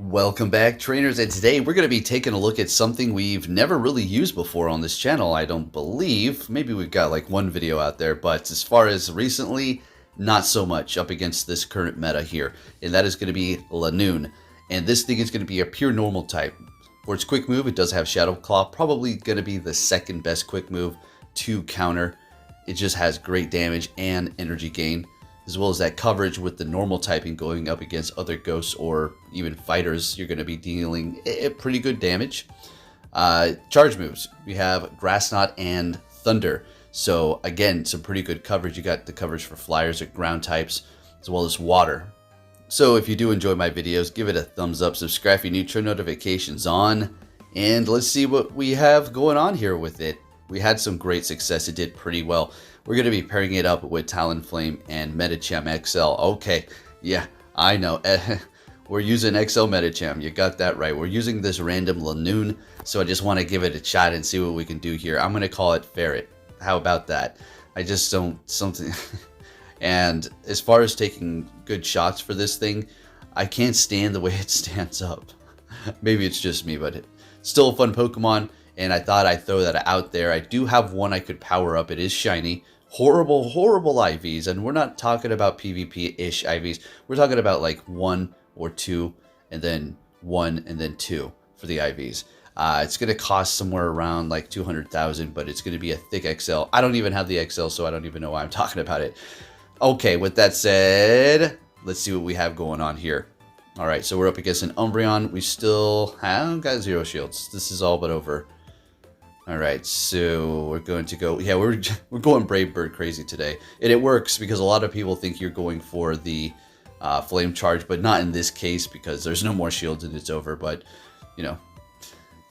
Welcome back, trainers, and today we're going to be taking a look at something we've never really used before on this channel, I don't believe. Maybe we've got like one video out there, but as far as recently, not so much up against this current meta here, and that is going to be Linoone. And this thing is going to be a pure normal type. For its quick move, it does have Shadow Claw, probably going to be the second best quick move to counter. It just has great damage and energy gain, as well as that coverage with the normal typing going up against other ghosts or even fighters. You're going to be dealing pretty good damage. Charge moves, we have Grass Knot and Thunder. So again, some pretty good coverage. You got the coverage for flyers or ground types, as well as water. So if you do enjoy my videos, give it a thumbs up, subscribe if you're new, turn notifications on, and let's see what we have going on here with it. We had some great success. It did pretty well. We're going to be pairing it up with Talonflame and Medicham XL. Okay, yeah, I know. We're using XL Medicham. You got that right. We're using this random Linoone, so I just want to give it a shot and see what we can do here. I'm going to call it Ferret. How about that? I just don't... something... And as far as taking good shots for this thing, I can't stand the way it stands up. Maybe it's just me, but it's still a fun Pokemon. And I thought I'd throw that out there. I do have one I could power up. It is shiny. Horrible, horrible IVs. And we're not talking about PvP-ish IVs. We're talking about like 1 or 2, and then 1 and then 2 for the IVs. It's going to cost somewhere around like 200,000, but it's going to be a thick XL. I don't even have the XL, so I don't even know why I'm talking about it. Okay, with that said, let's see what we have going on here. Alright, so we're up against an Umbreon. We still have got 0 shields. This is all but over. Alright, so we're going to go... Yeah, we're going Brave Bird crazy today. And it works because a lot of people think you're going for the Flame Charge, but not in this case because there's no more shields and it's over. But, you know,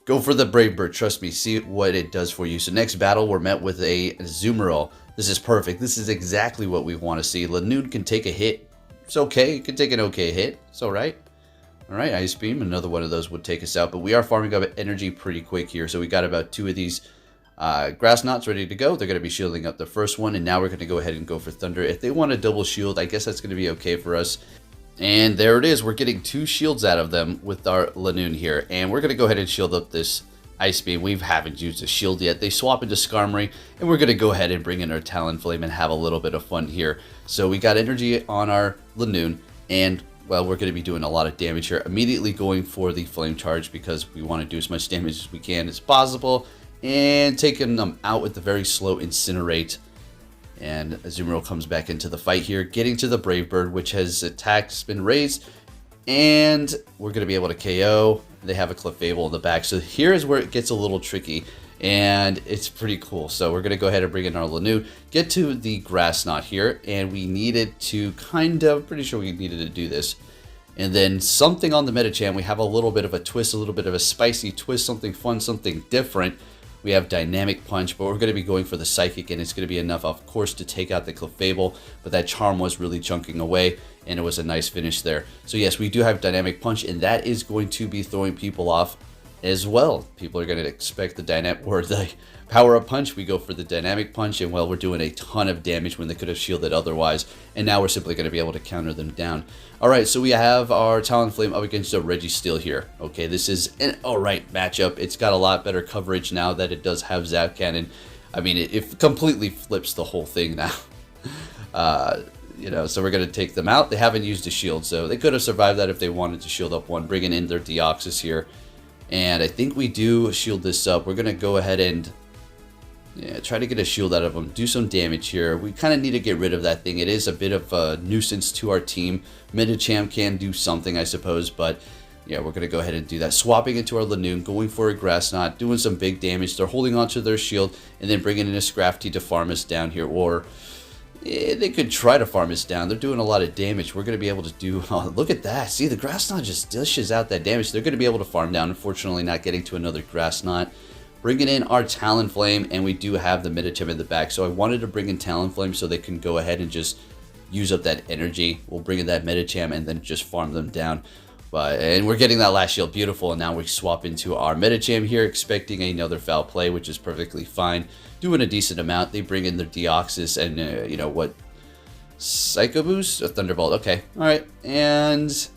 go for the Brave Bird. Trust me, see what it does for you. So next battle, we're met with a Azumarill. This is perfect. This is exactly what we want to see. Linoone can take a hit. It's okay. It can take an okay hit. It's alright. Alright, Ice Beam. Another one of those would take us out. But we are farming up energy pretty quick here. So we got about 2 of these Grass Knots ready to go. They're going to be shielding up the first one. And now we're going to go ahead and go for Thunder. If they want a double shield, I guess that's going to be okay for us. And there it is. We're getting 2 shields out of them with our Linoone here. And we're going to go ahead and shield up this Ice Beam. We haven't used a shield yet. They swap into Skarmory, and we're going to go ahead and bring in our Talonflame and have a little bit of fun here. So we got energy on our Linoone, and, well, we're going to be doing a lot of damage here. Immediately going for the Flame Charge because we want to do as much damage as we can as possible, and taking them out with the very slow Incinerate. And Azumarill comes back into the fight here, getting to the Brave Bird, which has attacks been raised, and we're going to be able to KO. They have a Clefable in the back. So here is where it gets a little tricky, and it's pretty cool. So we're going to go ahead and bring in our Linoone, get to the Grass Knot here, and we needed to pretty sure we needed to do this. And then something on the Medicham, we have a little bit of a twist, a little bit of a spicy twist, something fun, something different. We have Dynamic Punch, but we're going to be going for the Psychic, and it's going to be enough, of course, to take out the Clefable, but that Charm was really chunking away, and it was a nice finish there. So yes, we do have Dynamic Punch, and that is going to be throwing people off as well. People are going to expect the Power-Up Punch. We go for the Dynamic Punch, and well, we're doing a ton of damage when they could have shielded otherwise, and now we're simply going to be able to counter them down. Alright, so we have our Talonflame up against a Registeel here. Okay, this is an alright matchup. It's got a lot better coverage now that it does have Zap Cannon. I mean, it completely flips the whole thing now. You know, so we're going to take them out. They haven't used a shield, so they could have survived that if they wanted to shield up one, bringing in their Deoxys here. And I think we do shield this up. We're going to go ahead and try to get a shield out of them, do some damage here. We kind of need to get rid of that thing. It is a bit of a nuisance to our team. Medicham can do something, I suppose, but yeah, we're going to go ahead and do that. Swapping into our Linoone, going for a Grass Knot, doing some big damage. They're holding onto their shield, and then bringing in a Scrafty to farm us down here, or they could try to farm us down. They're doing a lot of damage. We're going to be able to do... Oh, look at that. See, the Grass Knot just dishes out that damage. They're going to be able to farm down. Unfortunately, not getting to another Grass Knot. Bringing in our Talonflame, and we do have the Medicham in the back. So I wanted to bring in Talonflame so they can go ahead and just use up that energy. We'll bring in that Medicham and then just farm them down. And we're getting that last shield. Beautiful. And now we swap into our Medicham here, expecting another foul play, which is perfectly fine. Doing a decent amount. They bring in their Deoxys and, you know what? Psycho Boost? A Thunderbolt. Okay. Alright. And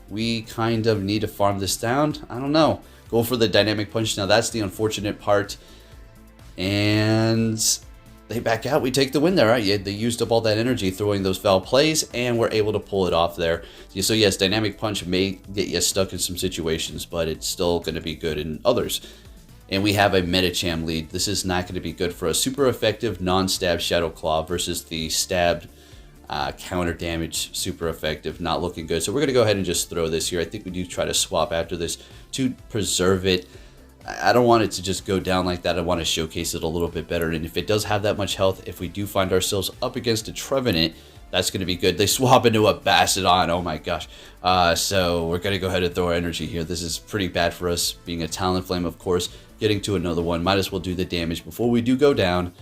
we kind of need to farm this down. I don't know. Go for the dynamic punch. Now that's the unfortunate part. And they back out. We take the win there, right? Yeah, they used up all that energy throwing those foul plays, and we're able to pull it off there. So yes, dynamic punch may get you stuck in some situations, but it's still going to be good in others. And we have a Medicham lead. This is not going to be good for us. Super effective non-stab Shadow Claw versus the stabbed counter damage. Super effective. Not looking good. So we're going to go ahead and just throw this here. I think we do try to swap after this to preserve it. I don't want it to just go down like that. I want to showcase it a little bit better. And if it does have that much health, if we do find ourselves up against a Trevenant, that's going to be good. They swap into a Bastiodon. Oh my gosh. So we're going to go ahead and throw our energy here. This is pretty bad for us. Being a Talonflame, of course. Getting to another one. Might as well do the damage before we do go down.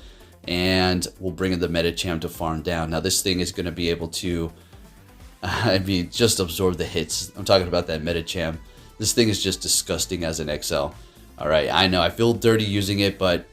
And we'll bring in the Medicham to farm down. Now this thing is going to be able to just absorb the hits. I'm talking about that Medicham. This thing is just disgusting as an XL. Alright, I know. I feel dirty using it, but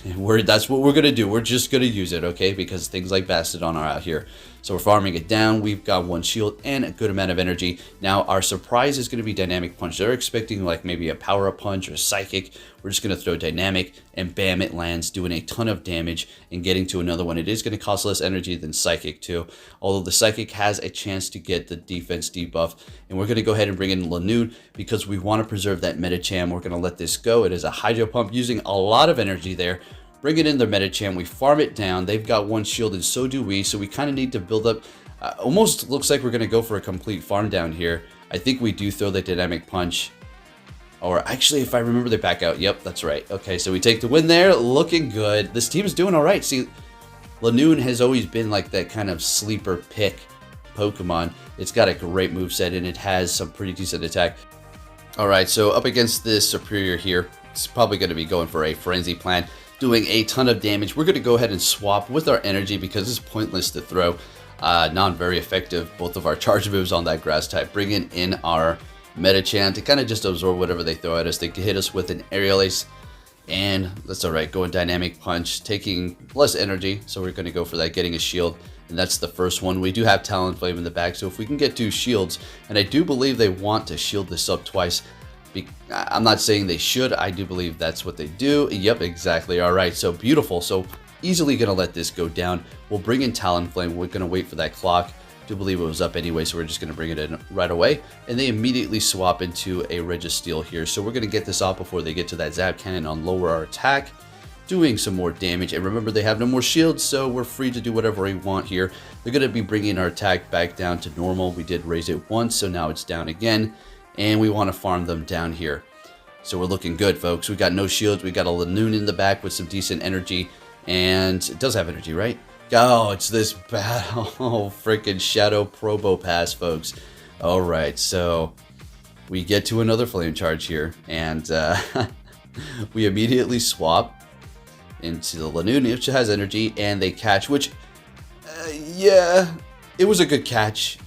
that's what we're going to do. We're just going to use it, okay? Because things like Bastiodon are out here. So we're farming it down. We've got one shield and a good amount of energy. Now, our surprise is going to be Dynamic Punch. They're expecting like maybe a Power Up Punch or Psychic. We're just going to throw Dynamic, and bam, it lands, doing a ton of damage and getting to another one. It is going to cost less energy than Psychic too, although the Psychic has a chance to get the defense debuff. And we're going to go ahead and bring in Linoone because we want to preserve that Medicham. We're going to let this go. It is a Hydro Pump using a lot of energy there. Bring it in their Medicham, we farm it down. They've got one shield and so do we, so we kind of need to build up. Almost looks like we're going to go for a complete farm down here. I think we do throw the Dynamic Punch. Or actually, if I remember, they back out. Yep, that's right. Okay, so we take the win there. Looking good. This team is doing all right. See, Linoone has always been like that kind of sleeper pick Pokemon. It's got a great moveset and it has some pretty decent attack. All right, so up against this Superior here, it's probably going to be going for a Frenzy Plant, doing a ton of damage. We're going to go ahead and swap with our energy because it's pointless to throw. Not very effective. Both of our charge moves on that grass type. Bringing in our Medicham to kind of just absorb whatever they throw at us. They can hit us with an Aerial Ace, and that's all right. Going Dynamic Punch, taking less energy, so we're going to go for that, getting a shield, and that's the first one. We do have Talonflame in the back, so if we can get 2 shields, and I do believe they want to shield this up twice. I'm not saying they should. I do believe that's what they do. Yep, exactly. All right, so beautiful. So easily going to let this go down. We'll bring in Talonflame. We're going to wait for that clock. Do believe it was up anyway, so we're just going to bring it in right away. And they immediately swap into a Registeel here. So we're going to get this off before they get to that Zap Cannon on lower our attack, doing some more damage. And remember, they have no more shields, so we're free to do whatever we want here. They're going to be bringing our attack back down to normal. We did raise it once, so now it's down again. And we want to farm them down here. So we're looking good, folks. We got no shields. We got a Linoone in the back with some decent energy. And it does have energy, right? Oh, it's this bad. Oh, freaking Shadow Probopass, folks. All right, so we get to another Flame Charge here. And we immediately swap into the Linoone, which has energy. And they catch, which, yeah, it was a good catch.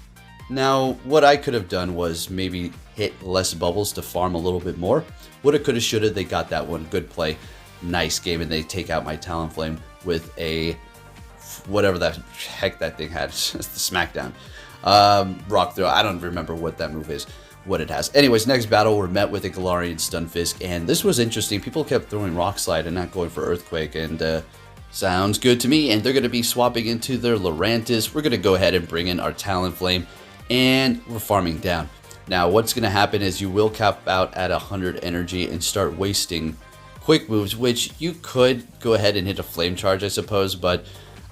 Now, what I could have done was maybe hit less bubbles to farm a little bit more. Woulda, coulda, shoulda. They got that one. Good play. Nice game. And they take out my Talonflame with a whatever the heck that thing had. It's the Smackdown. Rock Throw. I don't remember what that move is, what it has. Anyways, next battle, we're met with a Galarian Stunfisk. And this was interesting. People kept throwing Rock Slide and not going for Earthquake. And sounds good to me. And they're going to be swapping into their Lurantis. We're going to go ahead and bring in our Talonflame. And we're farming down. Now, what's going to happen is you will cap out at 100 energy and start wasting quick moves, which you could go ahead and hit a Flame Charge, I suppose, but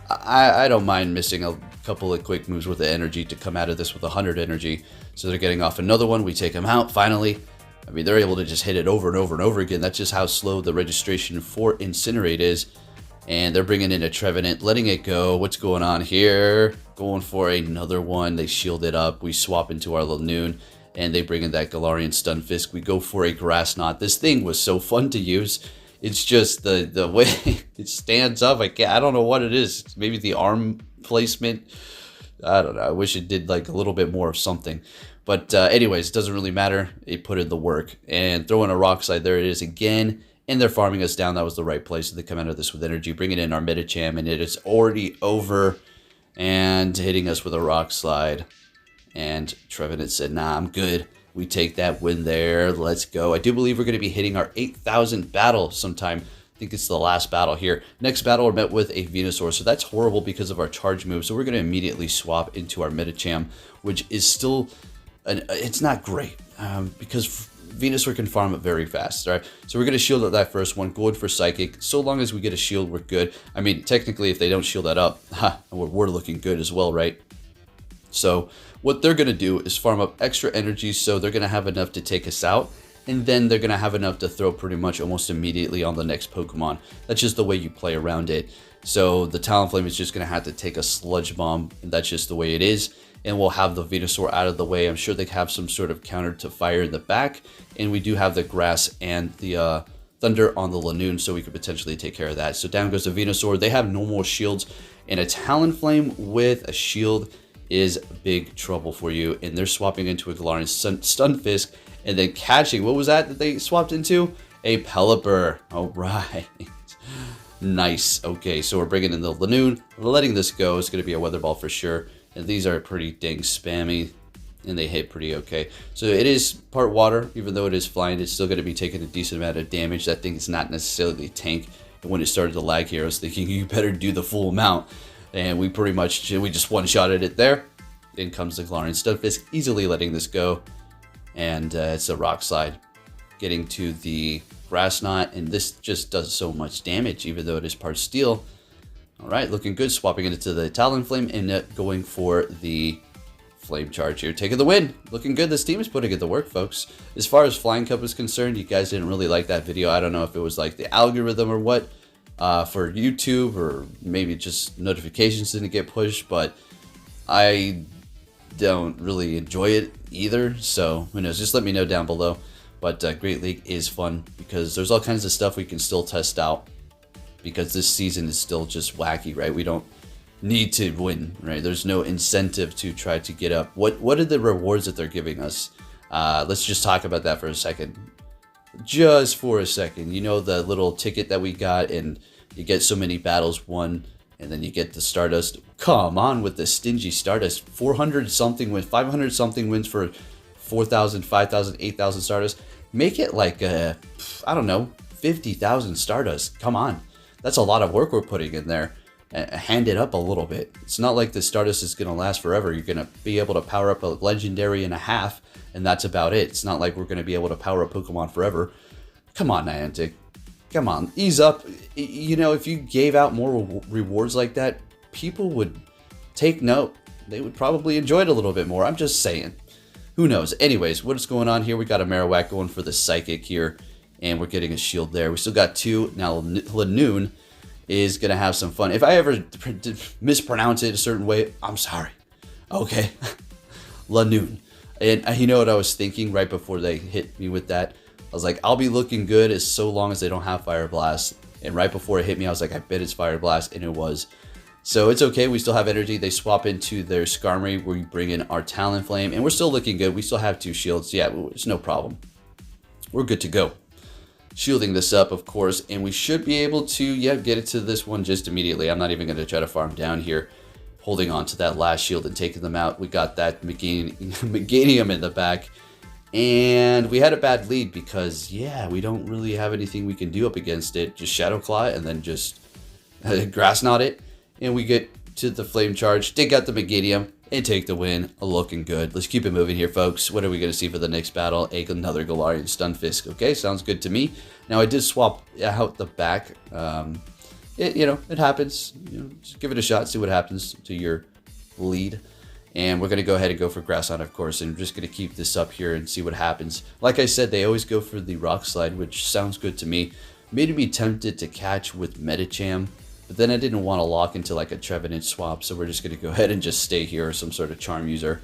I don't mind missing a couple of quick moves with the energy to come out of this with 100 energy. So they're getting off another one. We take them out, finally. I mean, they're able to just hit it over and over and over again. That's just how slow the registration for Incinerate is. And they're bringing in a Trevenant, letting it go. What's going on here? Going for another one. They shield it up. We swap into our Linoone, and they bring in that Galarian Stunfisk. We go for a Grass Knot. This thing was so fun to use. It's just the way it stands up. I don't know what it is. Maybe the arm placement. I don't know. I wish it did like a little bit more of something. But anyways, it doesn't really matter. It put in the work. And throwing a Rock Slide, there it is again. And they're farming us down. That was the right place. So they come out of this with energy, bringing in our Medicham, and it is already over. And hitting us with a Rock Slide. And Trevenant said, nah, I'm good. We take that win there. Let's go. I do believe we're going to be hitting our 8,000 battle sometime. I think it's the last battle here. Next battle, we're met with a Venusaur. So that's horrible because of our charge move. So we're going to immediately swap into our Medicham, which is still, it's not great because Venusaur can farm it very fast. All right, so we're going to shield up that first one, going for Psychic. So long as we get a shield, we're good. I mean, technically, if they don't shield that up, we're looking good as well, right? So what they're going to do is farm up extra energy, so they're going to have enough to take us out, and then they're going to have enough to throw pretty much almost immediately on the next Pokemon. That's just the way you play around it. So the Talonflame is just going to have to take a Sludge Bomb, and that's just the way it is. And we'll have the Venusaur out of the way. I'm sure they have some sort of counter to fire in the back, and we do have the Grass and the Thunder on the Linoone, so we could potentially take care of that. So down goes the Venusaur. They have normal shields, and a Talonflame with a shield is big trouble for you. And they're swapping into a Galarian Stunfisk, and then catching, what was that they swapped into? A Pelipper. All right. Nice. Okay, so we're bringing in the Linoone, letting this go. It's going to be a Weather Ball for sure. And these are pretty dang spammy, and they hit pretty okay. So it is part water, even though it is flying, it's still going to be taking a decent amount of damage. That thing is not necessarily a tank. And when it started to lag here, I was thinking you better do the full amount. And we just one-shotted it there. In comes the Galarian Stunfisk, easily letting this go. And it's a Rock Slide. Getting to the Grass Knot, and this just does so much damage, even though it is part steel. All right, looking good. Swapping it into the Talonflame and going for the Flame Charge here. Taking the win. Looking good. This team is putting in the work, folks. As far as Flying Cup is concerned, you guys didn't really like that video. I don't know if it was like the algorithm or what for YouTube, or maybe just notifications didn't get pushed, but I don't really enjoy it either. So who knows? Just let me know down below. But Great League is fun because there's all kinds of stuff we can still test out, because this season is still just wacky, right? We don't need to win, right? There's no incentive to try to get up. What are the rewards that they're giving us? Let's just talk about that for a second. Just for a second. You know, the little ticket that we got, and you get so many battles won, and then you get the Stardust. Come on with the stingy Stardust. 400 something wins, 500 something wins for 4,000, 5,000, 8,000 Stardust. Make it like I don't know, 50,000 Stardust. Come on. That's a lot of work we're putting in there. Hand it up a little bit. It's not like the Stardust is going to last forever. You're going to be able to power up a Legendary and a half, and that's about it. It's not like we're going to be able to power up Pokemon forever. Come on, Niantic. Come on, ease up. You know, if you gave out more rewards like that, people would take note. They would probably enjoy it a little bit more. I'm just saying. Who knows? Anyways, what's going on here? We got a Marowak going for the Psychic here, and we're getting a shield there. We still got two. Now, Linoone is going to have some fun. If I ever mispronounce it a certain way, I'm sorry. Okay. Linoone. And you know what I was thinking right before they hit me with that? I was like, I'll be looking good as so long as they don't have Fire Blast. And right before it hit me, I was like, I bet it's Fire Blast, and it was. So it's okay. We still have energy. They swap into their Skarmory. We bring in our Talonflame, and we're still looking good. We still have two shields. Yeah, it's no problem. We're good to go. Shielding this up, of course, and we should be able to, get it to this one just immediately. I'm not even going to try to farm down here. Holding on to that last shield and taking them out. We got that Meganium in the back. And we had a bad lead because, we don't really have anything we can do up against it. Just Shadow Claw and then just Grass Knot it. And we get to the Flame Charge, dig out the Meganium, and take the win. Looking good. Let's keep it moving here, folks. What are we going to see for the next battle? Another Galarian Stunfisk. Okay, sounds good to me. Now, I did swap out the back. It happens. Just give it a shot, see what happens to your lead. And we're going to go ahead and go for Grass Knot, of course, and I'm just going to keep this up here and see what happens. Like I said, they always go for the Rock Slide, which sounds good to me. Made me tempted to catch with Medicham, but then I didn't want to lock into like a Trevenant swap, so we're just going to go ahead and just stay here, some sort of Charm user.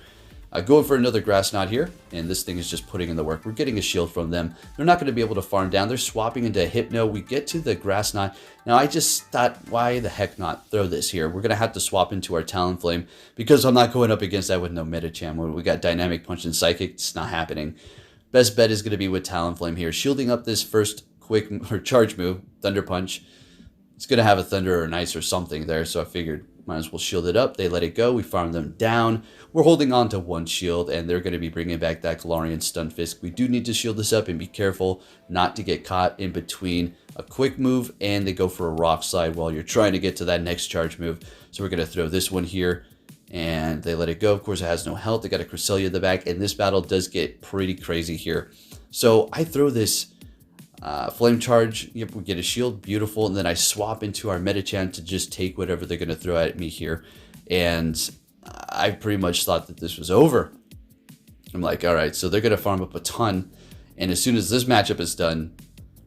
Going for another Grass Knot here, and this thing is just putting in the work. We're getting a shield from them. They're not going to be able to farm down. They're swapping into Hypno. We get to the Grass Knot. Now, I just thought, why the heck not throw this here? We're going to have to swap into our Talonflame because I'm not going up against that with no Medicham. We got Dynamic Punch and Psychic. It's not happening. Best bet is going to be with Talonflame here, shielding up this first quick or charge move, Thunder Punch. It's going to have a Thunder or an Ice or something there, so I figured Might as well shield it up. They let it go. We farm them down. We're holding on to one shield, and they're going to be bringing back that Galarian Stunfisk. We do need to shield this up and be careful not to get caught in between a quick move and they go for a rock slide while you're trying to get to that next charge move. So we're going to throw this one here, and they let it go. Of course, it has no health. They got a Cresselia in the back, and this battle does get pretty crazy here. So I throw this flame charge. Yep, we get a shield, beautiful, and then I swap into our Medicham to just take whatever they're going to throw at me here. And I pretty much thought that this was over. I'm like, all right, so they're going to farm up a ton, and as soon as this matchup is done,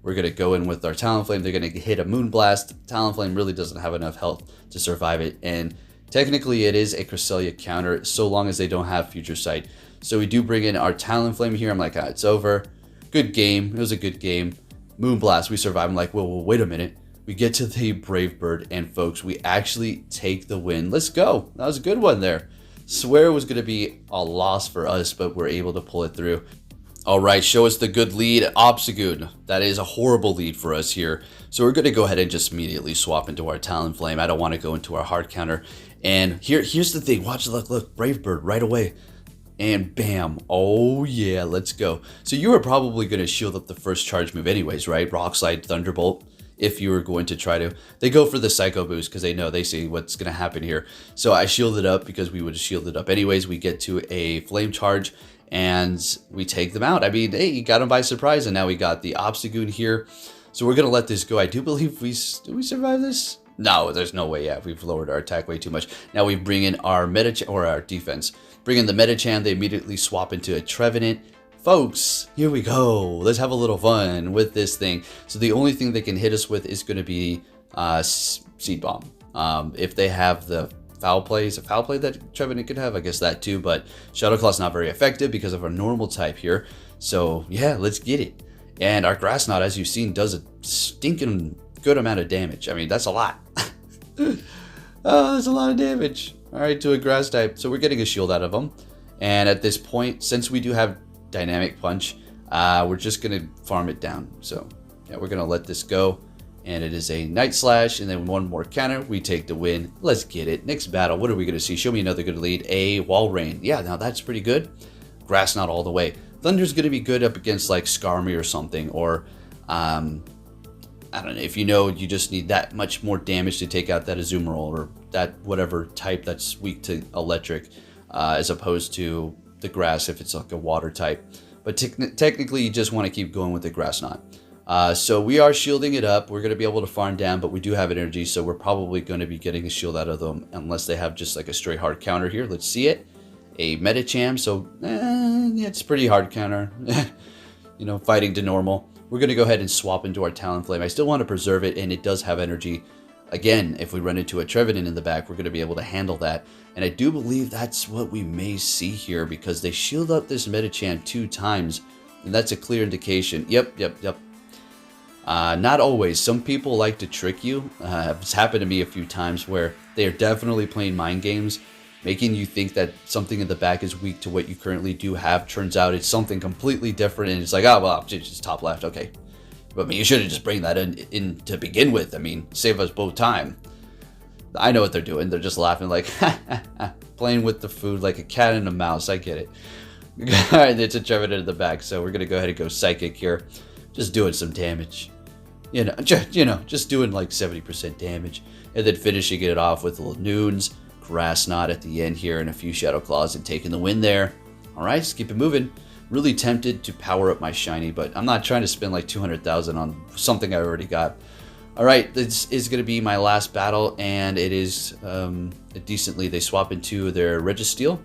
we're going to go in with our Talonflame. They're going to hit a Moonblast. Talonflame really doesn't have enough health to survive it, and technically it is a Cresselia counter so long as they don't have Future Sight. So we do bring in our Talonflame here. I'm like, ah, it's over. Good game. It was a good game. Moonblast, we survive. I'm like, whoa, wait a minute. We get to the Brave Bird, and folks, we actually take the win. Let's go. That was a good one there. Swear it was going to be a loss for us, but we're able to pull it through. All right, show us the good lead. Obstagoon. That is a horrible lead for us here. So we're going to go ahead and just immediately swap into our Talonflame. I don't want to go into our hard counter. And here's the thing. Watch, look, Brave Bird right away. And bam. Oh, yeah, let's go. So you were probably going to shield up the first charge move anyways, right? Rock Slide, Thunderbolt. If you were going to try to, they go for the Psycho Boost because they see what's going to happen here. So I shielded up because we would have shielded up anyways. We get to a Flame Charge and we take them out. I mean, hey, you got them by surprise, and now we got the Obstagoon here. So we're going to let this go. I do believe do we survive this? No, there's no way. Yeah, we've lowered our attack way too much. Now we bring in our Medicham, or our defense. Bring in the Medicham. They immediately swap into a Trevenant. Folks, here we go. Let's have a little fun with this thing. So the only thing they can hit us with is going to be Seed Bomb. If they have the Foul Play, is a Foul Play that Trevenant could have? I guess that too, but Shadow Claw's not very effective because of our normal type here. So yeah, let's get it. And our Grass Knot, as you've seen, does a stinking good amount of damage. I mean, that's a lot. Oh, that's a lot of damage. All right, to a Grass type. So we're getting a shield out of them. And at this point, since we do have Dynamic Punch, we're just gonna farm it down. So yeah, we're gonna let this go, and it is a Night Slash, and then one more counter. We take the win. Let's get it. Next battle, what are we gonna see? Show me another good lead. A Wall Rain. Yeah, now that's pretty good. Grass Knot all the way. Thunder's gonna be good up against like Skarmy or something, or I don't know, if you know you just need that much more damage to take out that Azumarill or that whatever type that's weak to electric, as opposed to the grass if it's like a water type. But technically you just want to keep going with the Grass Knot. So we are shielding it up. We're going to be able to farm down, but we do have energy, so we're probably going to be getting a shield out of them unless they have just like a straight hard counter here. Let's see it. A Medicham, so it's pretty hard counter. You know, fighting to normal. We're going to go ahead and swap into our Talonflame. I still want to preserve it, and it does have energy. Again, if we run into a Trevenant in the back, we're going to be able to handle that. And I do believe that's what we may see here, because they shield up this Medicham 2 times, and that's a clear indication. Yep. Not always. Some people like to trick you. It's happened to me a few times where they are definitely playing mind games, making you think that something in the back is weak to what you currently do have. Turns out it's something completely different, and it's like, oh, well, it's just top left, okay. But I mean, you should have just bring that in to begin with. I mean, save us both time. I know what they're doing. They're just laughing like, playing with the food like a cat and a mouse. I get it. All right, it's a Trevenant in the back, so we're going to go ahead and go Psychic here. Just doing some damage. Just doing like 70% damage. And then finishing it off with Linoone's Grass Knot at the end here and a few Shadow Claws and taking the win there. All right, let's keep it moving. Really tempted to power up my shiny, but I'm not trying to spend like 200,000 on something I already got. All right, this is going to be my last battle, and it is decently. They swap into their Registeel,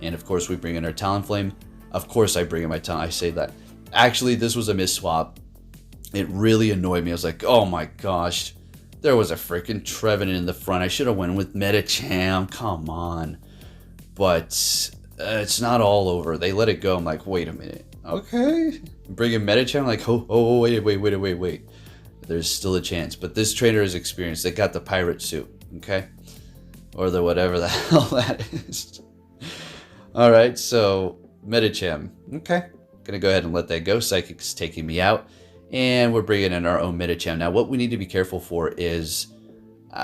and of course we bring in our Talonflame. Of course I bring in my Talon. I say that. Actually, this was a misswap. It really annoyed me. I was like, oh my gosh, there was a freaking Trevenant in the front. I should have went with Medicham. Come on. But it's not all over. They let it go. I'm like, wait a minute. Okay. Bring in Medicham. I'm like, oh, wait. There's still a chance. But this trainer is experienced. They got the pirate suit. Okay. Or the whatever the hell that is. All right. So Medicham. Okay. Gonna go ahead and let that go. Psychic's taking me out. And we're bringing in our own Medicham. Now, what we need to be careful for is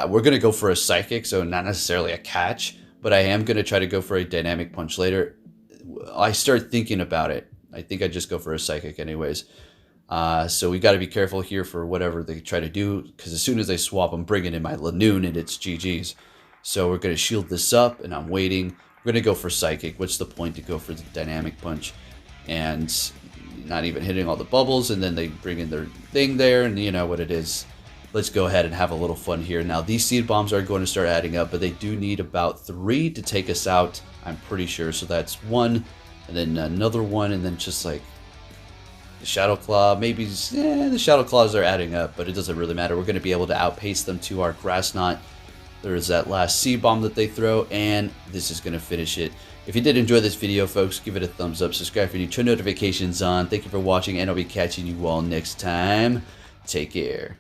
We're going to go for a Psychic, so not necessarily a catch, but I am going to try to go for a Dynamic Punch later. I start thinking about it. I think I just go for a Psychic anyways. So we got to be careful here for whatever they try to do, because as soon as they swap, I'm bringing in my Linoone and it's GG's. So we're going to shield this up, and I'm waiting. We're going to go for Psychic. What's the point to go for the Dynamic Punch? And not even hitting all the bubbles, and then they bring in their thing there, and you know what it is. Let's go ahead and have a little fun here. Now, these Seed Bombs are going to start adding up, but they do need about 3 to take us out, I'm pretty sure. So that's 1, and then another 1, and then just like the Shadow Claw. Maybe the Shadow Claws are adding up, but it doesn't really matter. We're going to be able to outpace them to our Grass Knot. There's that last Seed Bomb that they throw, and this is going to finish it. If you did enjoy this video, folks, give it a thumbs up, subscribe for new, turn notifications on. Thank you for watching, and I'll be catching you all next time. Take care.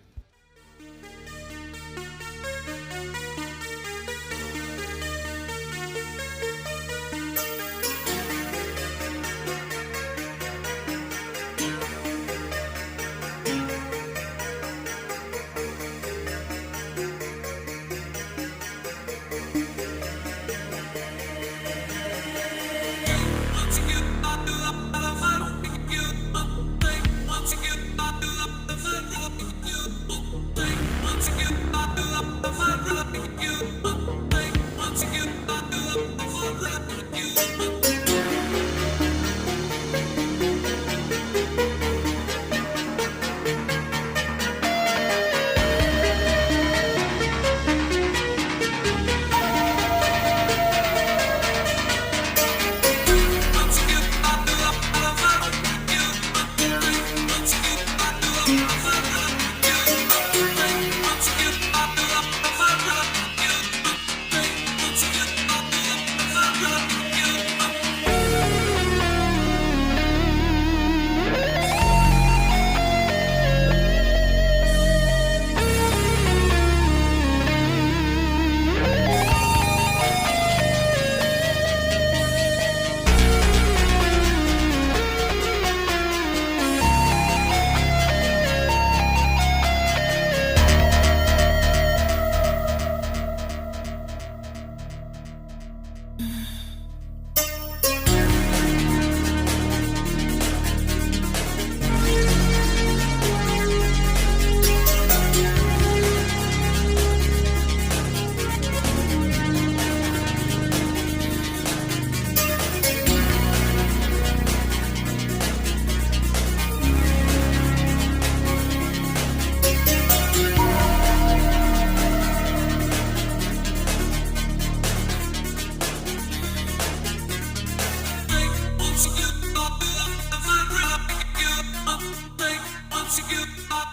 Once you